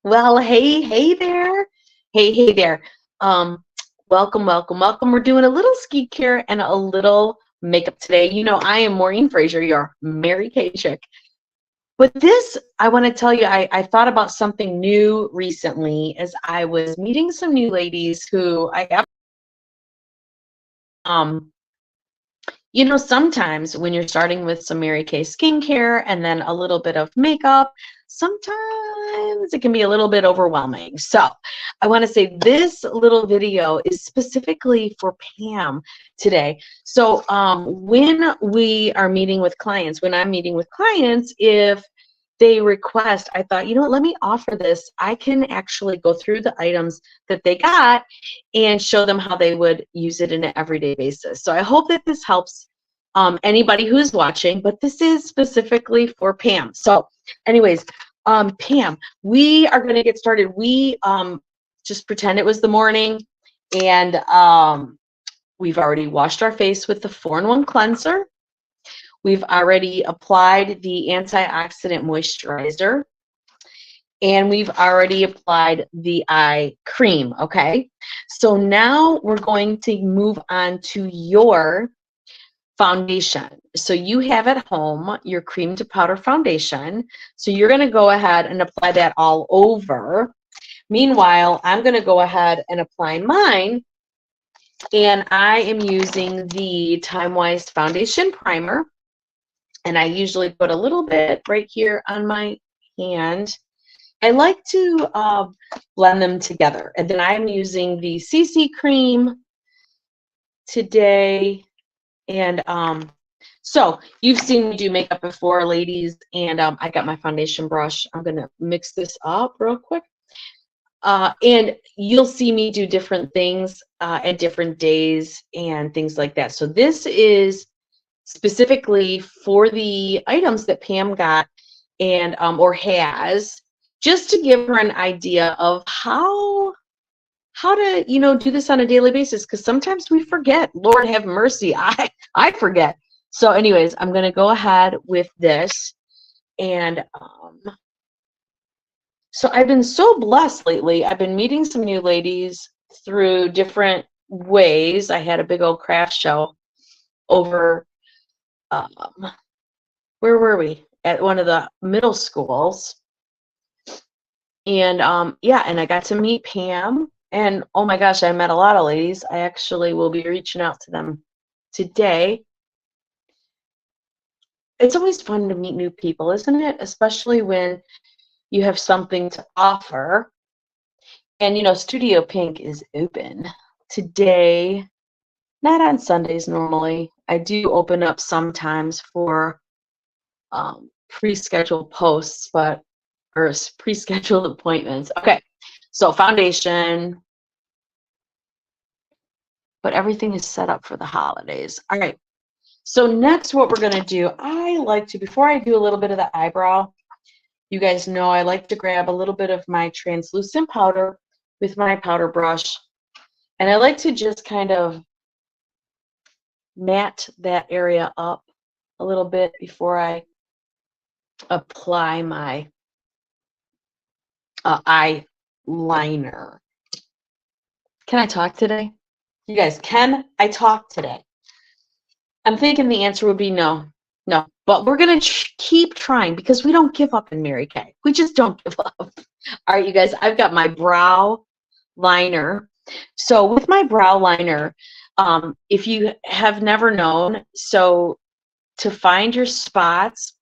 Well, hey there. Hey there. Um, welcome, welcome, welcome. We're doing a little skincare and a little makeup today. You know, I am Maureen Fraser, your Mary Kay chick. But this, I want to tell you, I thought about something new recently as I was meeting some new ladies who um sometimes when you're starting with some Mary Kay skincare and then a little bit of makeup, sometimes it can be a little bit overwhelming. So I want to say this little video is specifically for Pam today. So when we are meeting with clients, when I'm meeting with clients, if they request, I thought, you know what, let me offer this. I can actually go through the items that they got and show them how they would use it in an everyday basis. So I hope that this helps anybody who's watching, but this is specifically for Pam. So anyways, Pam, we are going to get started. We just pretend it was the morning, and we've already washed our face with the 4-in-1 cleanser. We've already applied the antioxidant moisturizer, and we've already applied the eye cream, okay? So now we're going to move on to your foundation. So you have at home your cream to powder foundation. So you're going to go ahead and apply that all over. Meanwhile, I'm going to go ahead and apply mine, and I am using the Time Wise Foundation Primer, and I usually put a little bit right here on my hand. I like to blend them together. And then I'm using the CC cream today. And so you've seen me do makeup before, ladies, and I got my foundation brush. I'm going to mix this up real quick. And you'll see me do different things at different days and things like that. So this is specifically for the items that Pam got and or has, just to give her an idea of how to do this on a daily basis, because sometimes we forget. Lord have mercy, I forget. So anyways, I'm going to go ahead with this. And so I've been so blessed lately. I've been meeting some new ladies through different ways. I had a big old craft show over um, where were we? At one of the middle schools. And yeah, and I got to meet Pam. And oh my gosh, I met a lot of ladies. I actually will be reaching out to them today. It's always fun to meet new people, isn't it? Especially when you have something to offer. And Studio Pink is open today, not on Sundays normally. I do open up sometimes for pre-scheduled posts, or pre-scheduled appointments. Okay, so foundation, but everything is set up for the holidays. All right, so next what we're going to do, I like to, before I do a little bit of the eyebrow, you guys know I like to grab a little bit of my translucent powder with my powder brush, and I like to just kind of matte that area up a little bit before I apply my eyeliner. Can I talk today? You guys, can I talk today? I'm thinking the answer would be no. No. But we're going to keep trying, because we don't give up in Mary Kay. We just don't give up. All right, you guys, I've got my brow liner. So with my brow liner, if you have never known, so to find your spots,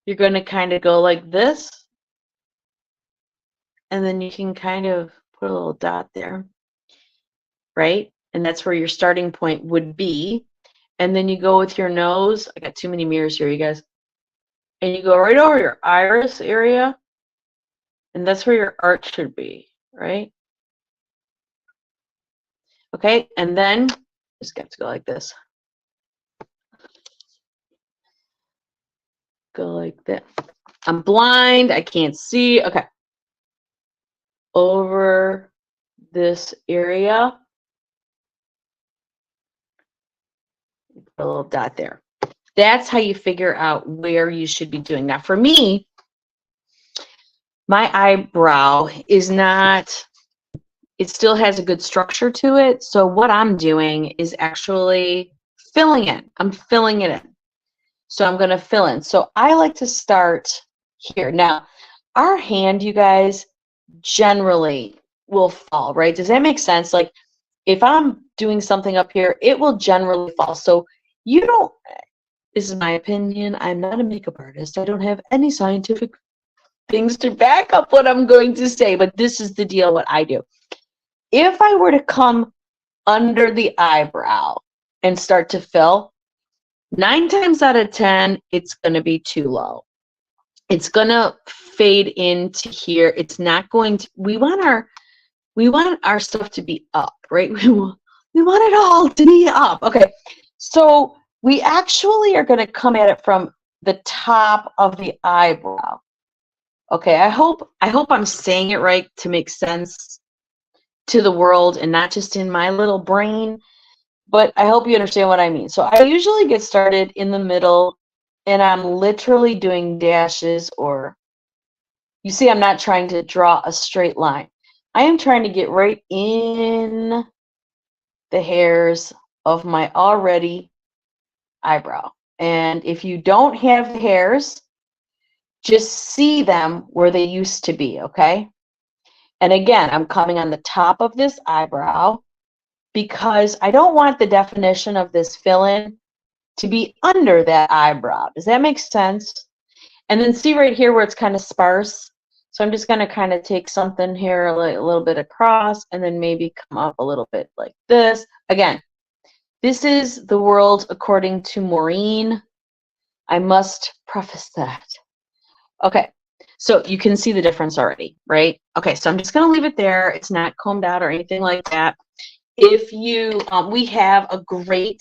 you're going to kind of go like this. And then you can kind of put a little dot there, right? And that's where your starting point would be. And then you go with your nose. I got too many mirrors here, you guys. And you go right over your iris area. And that's where your arch should be, right? Okay, and then just got to go like this. Go like that. I'm blind. I can't see. Okay. Over this area. Put a little dot there. That's how you figure out where you should be doing. Now, for me, my eyebrow is not, it still has a good structure to it. So what I'm doing is actually filling it. I'm filling it in. So I'm going to fill in. So I like to start here. Now, our hand, you guys, generally will fall, right? Does that make sense? Like if I'm doing something up here, it will generally fall. So you don't, this is my opinion. I'm not a makeup artist. I don't have any scientific things to back up what I'm going to say, but this is the deal, what I do. If I were to come under the eyebrow and start to fill, 9 times out of 10, it's going to be too low. It's going to fade into here. It's not going to, we want our stuff to be up, right? We want it all to be up. Okay. So we actually are going to come at it from the top of the eyebrow. Okay. I hope I'm saying it right to make sense to the world and not just in my little brain. But I hope you understand what I mean. So I usually get started in the middle and I'm literally doing dashes, or you see I'm not trying to draw a straight line. I am trying to get right in the hairs of my already eyebrow. And if you don't have the hairs, just see them where they used to be, okay? And again, I'm coming on the top of this eyebrow, because I don't want the definition of this fill-in to be under that eyebrow. Does that make sense? And then see right here where it's kind of sparse. So I'm just going to kind of take something here, a little bit across, and then maybe come up a little bit like this. Again, this is the world according to Maureen. I must preface that. Okay, so you can see the difference already, right? Okay, so I'm just going to leave it there. It's not combed out or anything like that. If you, we have a great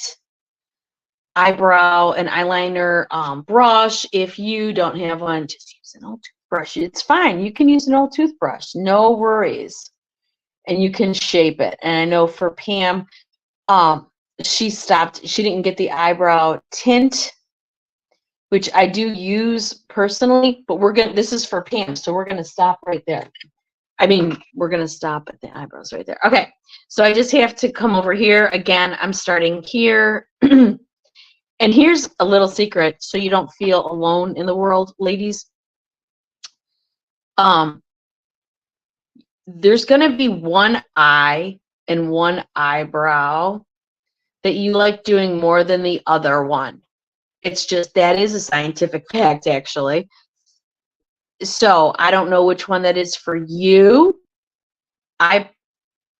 eyebrow and eyeliner brush. If you don't have one, just use an old toothbrush. It's fine. You can use an old toothbrush. No worries. And you can shape it. And I know for Pam, she stopped. She didn't get the eyebrow tint, which I do use personally. But we're gonna. This is for Pam, so we're gonna stop right there. I mean, we're going to stop at the eyebrows right there. Okay, so I just have to come over here. Again, I'm starting here. And here's a little secret so you don't feel alone in the world, ladies. There's going to be one eye and one eyebrow that you like doing more than the other one. It's just, that is a scientific fact, actually. So I don't know which one that is for you. I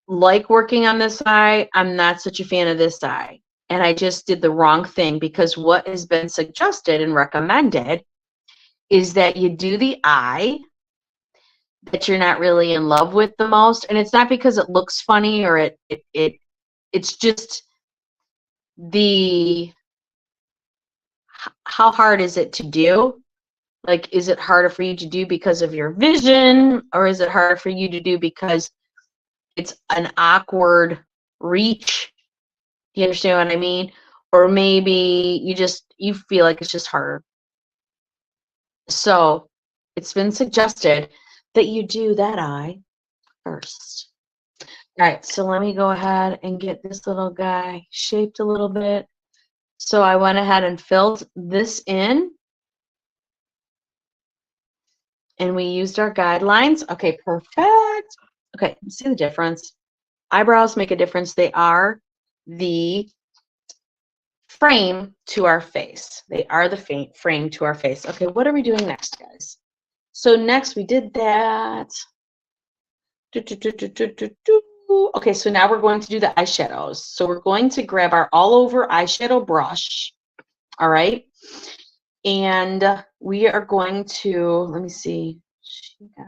like working on this eye. I'm not such a fan of this eye. And I just did the wrong thing, because what has been suggested and recommended is that you do the eye that you're not really in love with the most. And it's not because it looks funny or it's just how hard is it to do? Like, is it harder for you to do because of your vision, or is it harder for you to do because it's an awkward reach? You understand what I mean? Or maybe you feel like it's just harder. So it's been suggested that you do that eye first. All right, so let me go ahead and get this little guy shaped a little bit. So I went ahead and filled this in. And we used our guidelines. Okay, perfect. Okay, see the difference. Eyebrows make a difference. They are the frame to our face. They are the frame to our face. Okay, what are we doing next, guys? So next we did that. Okay, so now we're going to do the eyeshadows. So we're going to grab our all over eyeshadow brush. All right. And we are going to, let me see, she got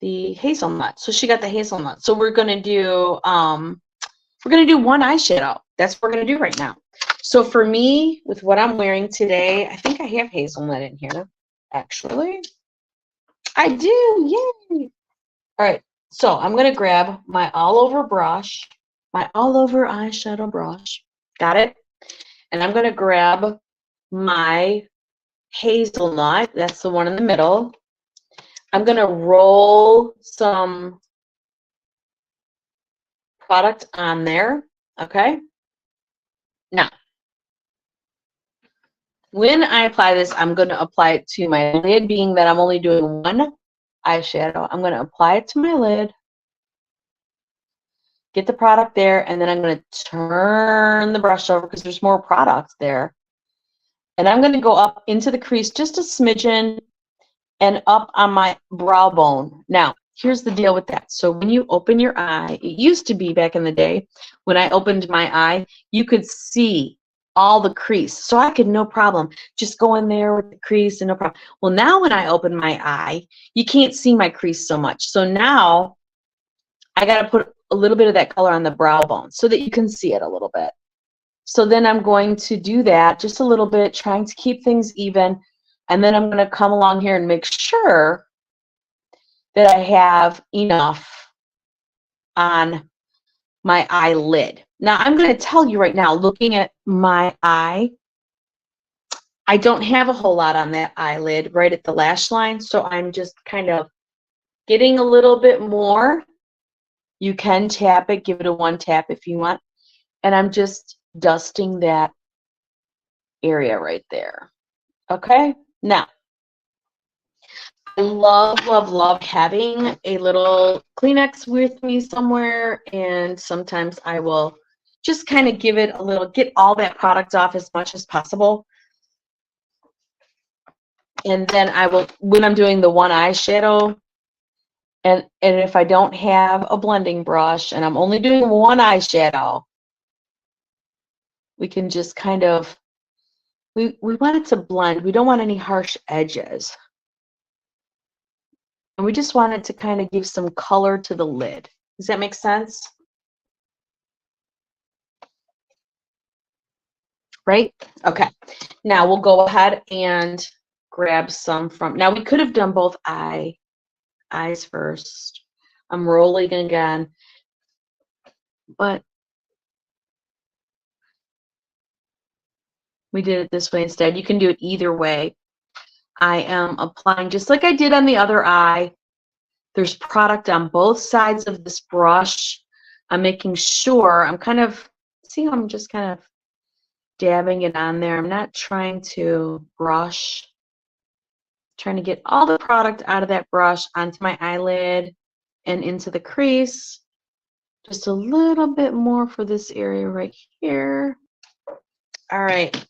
the hazelnut. So she got the hazelnut. So we're going to do one eyeshadow. That's what we're going to do right now. So for me, with what I'm wearing today, I think I have hazelnut in here, actually. I do, yay. All right, so I'm going to grab my all over brush, my all over eyeshadow brush. Got it? And I'm going to grab my hazelnut, that's the one in the middle, I'm going to roll some product on there, okay? Now, when I apply this, I'm going to apply it to my lid, being that I'm only doing one eyeshadow. I'm going to apply it to my lid, get the product there, and then I'm going to turn the brush over because there's more product there. And I'm going to go up into the crease just a smidgen and up on my brow bone. Now, here's the deal with that. So when you open your eye, it used to be back in the day, when I opened my eye, you could see all the crease. So I could, no problem, just go in there with the crease and no problem. Well, now when I open my eye, you can't see my crease so much. So now I got to put a little bit of that color on the brow bone so that you can see it a little bit. So then I'm going to do that just a little bit, trying to keep things even. And then I'm going to come along here and make sure that I have enough on my eyelid. Now, I'm going to tell you right now, looking at my eye, I don't have a whole lot on that eyelid right at the lash line, so I'm just kind of getting a little bit more. You can tap it, give it a one tap if you want. And I'm just dusting that area right there. Okay? Now, I love, love, love having a little Kleenex with me somewhere, and sometimes I will just kind of give it a little, get all that product off as much as possible. And then I will, when I'm doing the one eyeshadow, and if I don't have a blending brush and I'm only doing one eyeshadow, we can just kind of, we want it to blend. We don't want any harsh edges. And we just want it to kind of give some color to the lid. Does that make sense? Right? Okay. Now we'll go ahead and grab some from, now we could have done both eyes first. I'm rolling again, but we did it this way instead. You can do it either way. I am applying just like I did on the other eye. There's product on both sides of this brush. I'm making sure, I'm kind of, see how I'm just kind of dabbing it on there. I'm not trying to brush. Trying to get all the product out of that brush onto my eyelid and into the crease. Just a little bit more for this area right here. All right.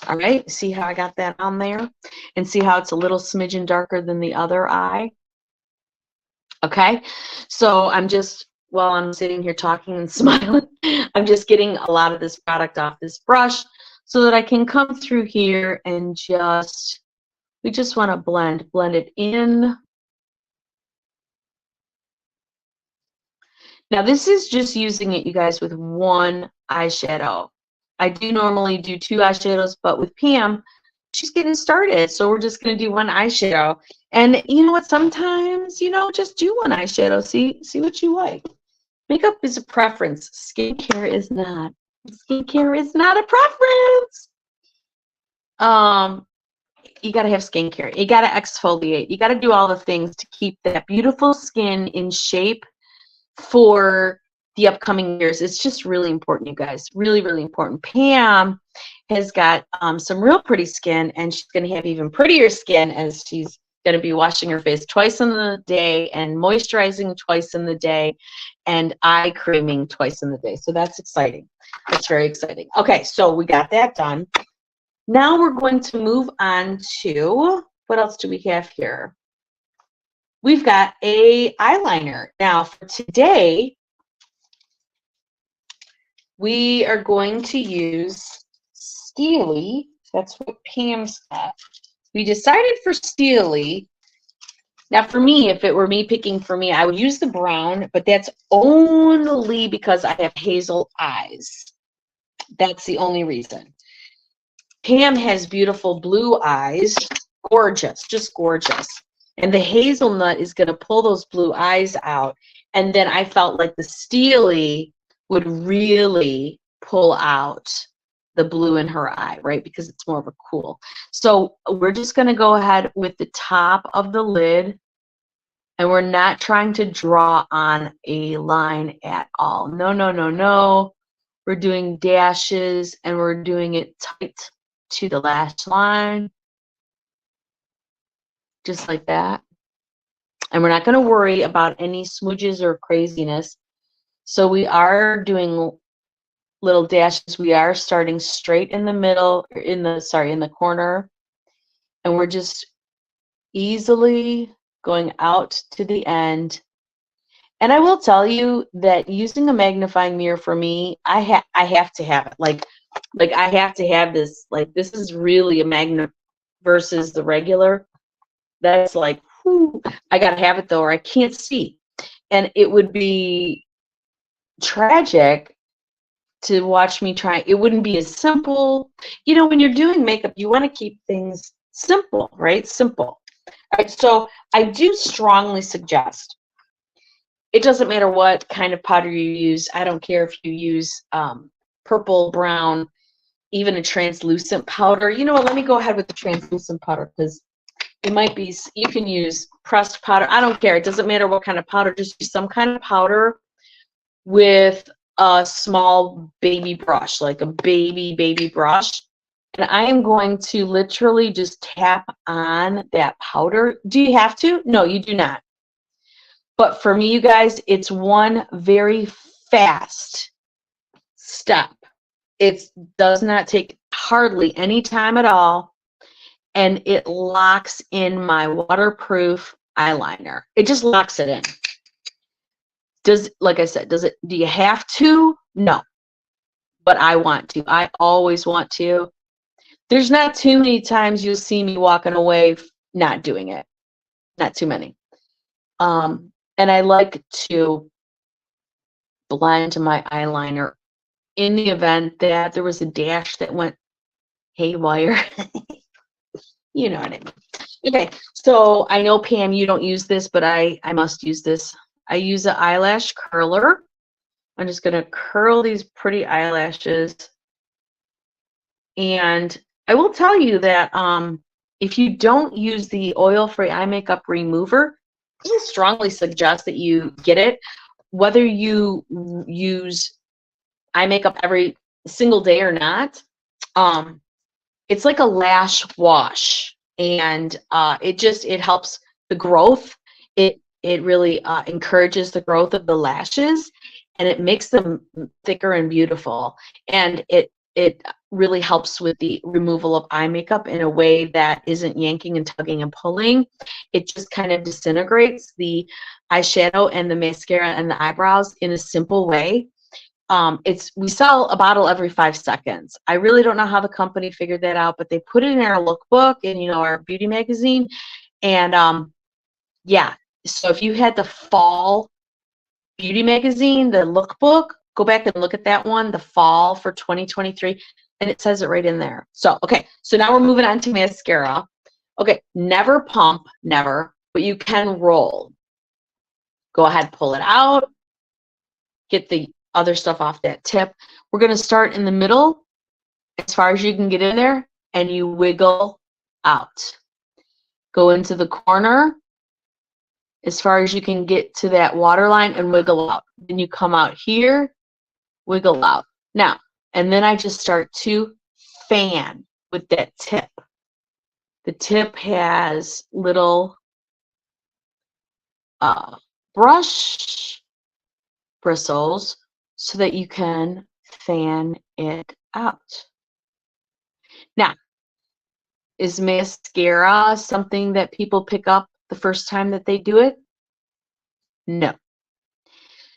All right, see how I got that on there? And see how it's a little smidgen darker than the other eye? Okay, so I'm just, while I'm sitting here talking and smiling, I'm just getting a lot of this product off this brush so that I can come through here and just, we just want to blend it in. Now this is just using it, you guys, with one eyeshadow. I do normally do two eyeshadows, but with Pam, she's getting started. So we're just going to do one eyeshadow. And you know what? Sometimes, you know, just do one eyeshadow. See what you like. Makeup is a preference. Skincare is not. Skincare is not a preference. You got to have skincare. You got to exfoliate. You got to do all the things to keep that beautiful skin in shape for the upcoming years. It's just really important, you guys. Really, really important. Pam has got some real pretty skin, and she's going to have even prettier skin as she's going to be washing her face twice in the day and moisturizing twice in the day and eye creaming twice in the day. So that's exciting. That's very exciting. Okay, so we got that done. Now we're going to move on to, what else do we have here? We've got a eyeliner. Now for today, we are going to use Steely. That's what Pam's got. We decided for Steely. Now for me, if it were me picking for me, I would use the brown, but that's only because I have hazel eyes. That's the only reason. Pam has beautiful blue eyes. Gorgeous, just gorgeous. And the hazelnut is going to pull those blue eyes out. And then I felt like the Steely would really pull out the blue in her eye, right? Because it's more of a cool. So we're just going to go ahead with the top of the lid, and we're not trying to draw on a line at all. No, no, no, no. We're doing dashes, and we're doing it tight to the lash line, just like that. And we're not going to worry about any smooches or craziness. So we are doing little dashes. We are starting straight in the middle, in the corner, and we're just easily going out to the end. And I will tell you that using a magnifying mirror for me, I have to have it. Like I have to have this. Like, this is really a magnet versus the regular. That's like, whew, I gotta have it though, or I can't see. And it would be tragic to watch me try. It wouldn't be as simple. You know, when you're doing makeup, you want to keep things simple, right? Simple. All right, so I do strongly suggest, it doesn't matter what kind of powder you use. I don't care if you use purple, brown, even a translucent powder. You know what, let me go ahead with the translucent powder, because it might be, you can use pressed powder. I don't care. It doesn't matter what kind of powder. Just use some kind of powder with a small baby brush, like a baby brush. And I am going to literally just tap on that powder. Do you have to? No, you do not. But for me, you guys, it's one very fast step. It does not take hardly any time at all. And it locks in my waterproof eyeliner. It just locks it in. Like I said, do you have to? No. But I want to. I always want to. There's not too many times you'll see me walking away not doing it. Not too many. And I like to blend my eyeliner in the event that there was a dash that went haywire. You know what I mean. Okay, so I know, Pam, you don't use this, but I must use this. I use an eyelash curler. I'm just going to curl these pretty eyelashes. And I will tell you that if you don't use the oil-free eye makeup remover, I strongly suggest that you get it. Whether you use eye makeup every single day or not, it's like a lash wash, and it helps the growth. It really encourages the growth of the lashes, and it makes them thicker and beautiful. And it really helps with the removal of eye makeup in a way that isn't yanking and tugging and pulling. It just kind of disintegrates the eyeshadow and the mascara and the eyebrows in a simple way. We sell a bottle every 5 seconds. I really don't know how the company figured that out, but they put it in our lookbook and, you know, our beauty magazine. And yeah, so if you had the fall beauty magazine, the lookbook, go back and look at that one, the fall for 2023, and it says it right in there. So, okay, so now we're moving on to mascara. Okay, never pump, never, but you can roll. Go ahead, pull it out, get the other stuff off that tip. We're going to start in the middle as far as you can get in there, and you wiggle out. Go into the corner as far as you can get to that waterline and wiggle out. Then you come out here, wiggle out. Now, and then I just start to fan with that tip. The tip has little brush bristles so that you can fan it out. Now, is mascara something that people pick up the first time that they do it? No.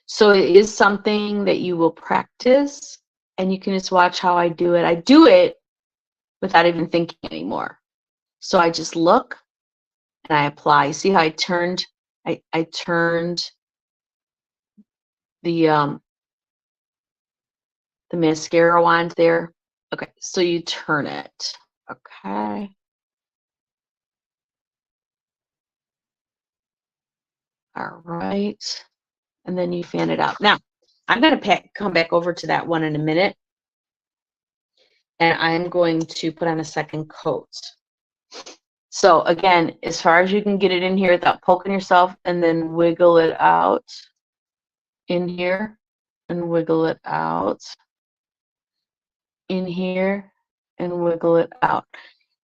So it is something that you will practice, and you can just watch how I do it. I do it without even thinking anymore. So I just look and I apply. You see how I turned the mascara wand there? Okay, so you turn it. Okay. All right. And then you fan it out. Now, I'm going to come back over to that one in a minute. and I'm going to put on a second coat. So again, as far as you can get it in here without poking yourself, and then wiggle it out in here and wiggle it out in here and wiggle it out.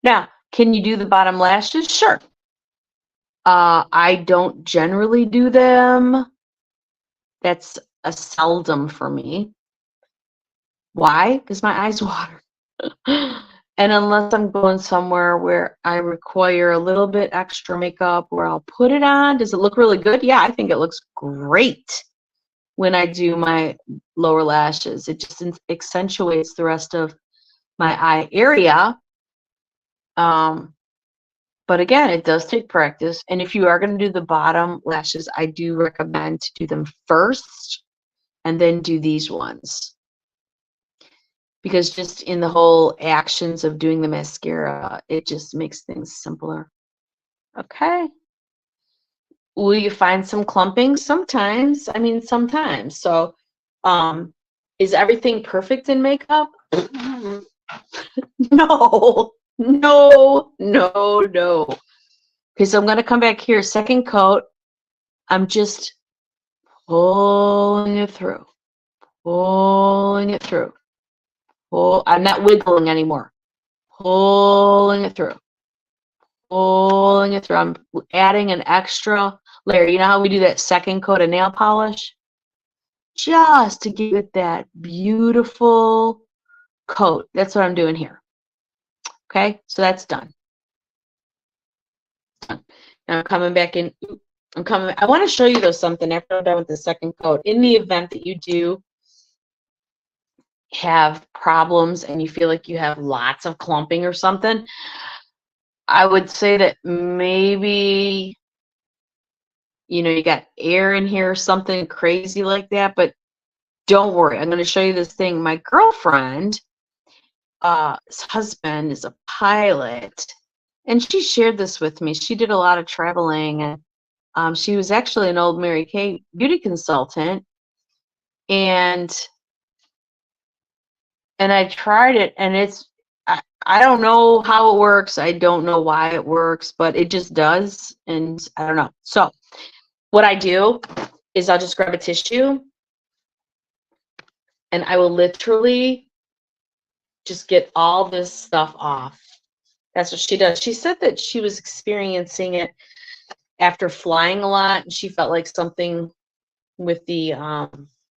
Now, can you do the bottom lashes? Sure. I don't generally do them. That's a seldom for me. Why? Because my eyes water. And unless I'm going somewhere where I require a little bit extra makeup, where I'll put it on. Does it look really good? Yeah, I think it looks great when I do my lower lashes. It just accentuates the rest of my eye area. But again, it does take practice. And if you are going to do the bottom lashes, I do recommend to do them first and then do these ones. Because just in the whole actions of doing the mascara, it just makes things simpler. Okay. Will you find some clumping? Sometimes. I mean, sometimes. So, is everything perfect in makeup? No. No, no, no. Okay, so I'm going to come back here, second coat. I'm just pulling it through. Pulling it through. I'm not wiggling anymore. Pulling it through. Pulling it through. I'm adding an extra layer. You know how we do that second coat of nail polish? Just to give it that beautiful coat. That's what I'm doing here. Okay, so that's done. Now I'm coming back in. I want to show you though something after I'm done with the second coat. In the event that you do have problems and you feel like you have lots of clumping or something, I would say that maybe, you know, you got air in here or something crazy like that, but don't worry. I'm going to show you this thing. My girlfriend, his husband is a pilot, and she shared this with me. She did a lot of traveling, and she was actually an old Mary Kay beauty consultant, and I tried it, and I don't know how it works. I don't know why it works, but it just does, and I don't know. So what I do is I'll just grab a tissue, and I will literally just get all this stuff off. That's what she does. She said that she was experiencing it after flying a lot, and she felt like something with the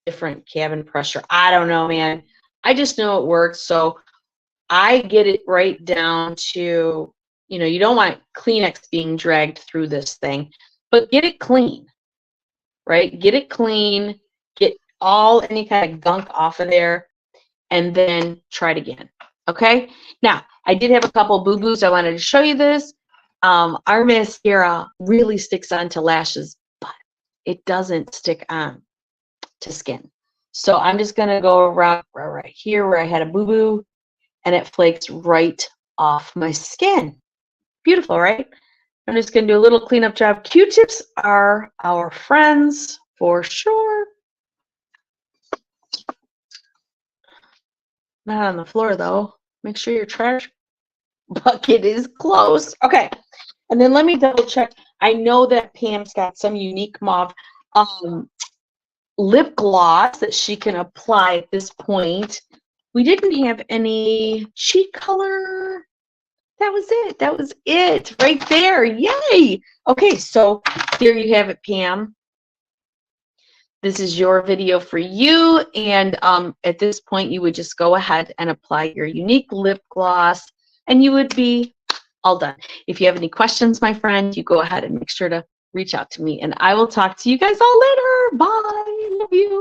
different cabin pressure. I don't know, man. I just know it works. So I get it right down to, you know, you don't want Kleenex being dragged through this thing, but get it clean, right? Get it clean, get any kind of gunk off of there, and then try it again. Okay. Now, I did have a couple boo-boos. I wanted to show you this. Our mascara really sticks onto lashes, but it doesn't stick on to skin. So I'm just going to go around right here where I had a boo-boo, and it flakes right off my skin. Beautiful, right? I'm just going to do a little cleanup job. Q-tips are our friends for sure. Not on the floor, though. Make sure your trash bucket is closed. Okay. And then let me double check. I know that Pam's got some unique mauve lip gloss that she can apply at this point. We didn't have any cheek color. That was it. That was it right there. Yay. Okay, so there you have it, Pam. This is your video for you. And at this point, you would just go ahead and apply your unique lip gloss, and you would be all done. If you have any questions, my friend, you go ahead and make sure to reach out to me, and I will talk to you guys all later. Bye. Love you.